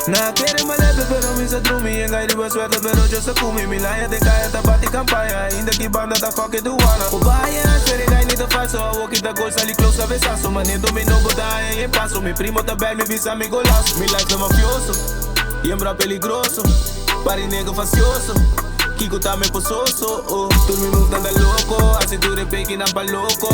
Na quiere me leve, pero me se drumi. Engai riba suerte, pero yo se kumi. Milaya de kaya, ta bati campaña. Ainda que banda ta foque do wana. O baia, espere gai ni ta faço. O que ta coisa ali close a besaço. Mane dominou, bodaia em passo. Mi primo ta bel, mi visa, mi golaço. Mi life é mafioso, e embra peligroso. Pari nego facioso, Kiko tá me pososo. Tu me move tanda louco, a cintura é pequena pa louco.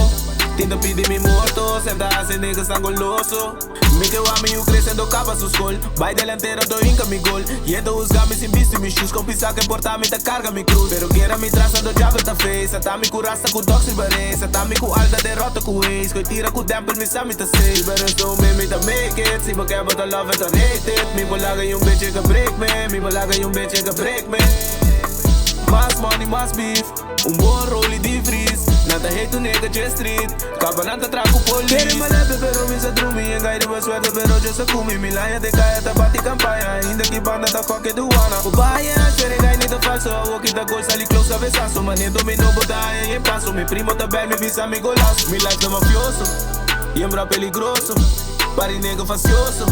Tinta pide me morto, senta hace niggas tan goloso. Me que a mí crescendo capa su sol. Vai delantera, do inca mi gol. Yendo usga-me sin visto mis shoes. Com pisar que porta me ta carga mi cruz. Pero quiera mi traça do diabo ta face. Tá me curasta com doxy baresa. Tá me com alta derrota com ex. Coi tira com damper me sa me ta safe. Pero so me ta make it. Si me quebra ta love ta hate it. Mi bolaga y un bitch que break me. Mi bolaga y un bitch que break me. Mas money, mas beef. Bom role de freeze. Nada hate nega de street. Capa nada traco police. Quere me leve, pero me se drumi. Engai riba suerte, pero yo se kumi. Milaya de kaya, ta bati campaña. Ainda que banda ta foque do wana. O baia, espere gai ni ta falso. O que ta coisa ali close a besaço. Mane dominou, bodaia em passo. Mi primo ta bel, mi visa, mi golaço. Mi life é mafioso, e embra peligroso. Pari nega facioso,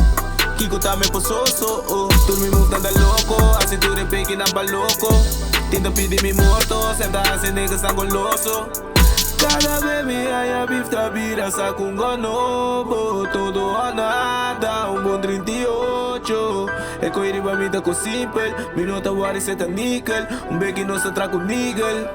Kiko tá me pososo. Tu me move tanda louco, a cintura é pequena pa louco. Tinta pide me morto, senta hace niggas tan goloso. Cada vez me haya beef ta vira saco un gonobo. Todo o nada, bom 38. É com iriba me da com simple. Mi nota wari seta níquel. Becky no se traco nigel.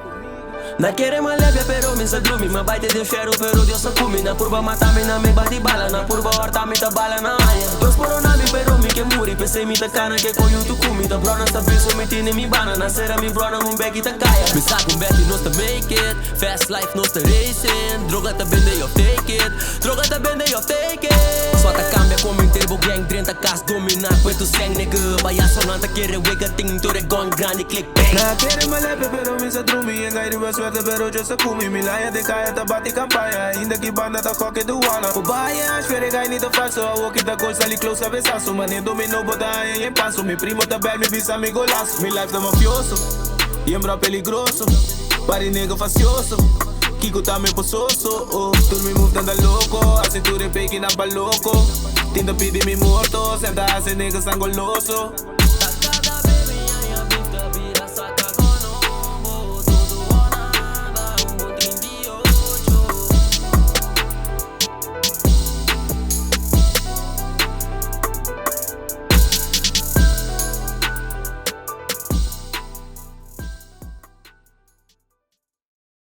Na quiere me leve, pero me se drumi. Me baite de ferro, pero Dios se kumi. Na purba mata me na me bati bala. Na purba horta me ta bala na aya. Dos por una mi pero mi que muri. Pensei mi ta cana que coio tu kumi. Ta brona sta piso mi tine mi bana. Na sera mi brona un beki ta kaya. Me saco un beki nos ta make it. Fast life nos ta racing. Droga ta bende yo take it. Droga ta bende yo take it. Só ta cambia como em turbo gang. 30 cas dominar pues tu sang nigga. Bayaso não ta quiere wega ting. Tu regon grande click bang. Na quiere me leve, pero me se drumi. Engai riba suerte, pero yo se kumi. Milaya de kaya, ta bati campaña. Ainda que banda ta foque do wana. O baia, espere gai ni ta falso. O que ta coisa ali close a besaço. Mane dominou, bodaia em passo. Mi primo ta bel, mi visa, mi golaço. Mi life é mafioso, e embra peligroso. Pari nega facioso, Kiko tá me pososo. Tu me move tanda louco, a cintura é pequena pa louco. Tinta pide me morto, senta hace niggas tan goloso.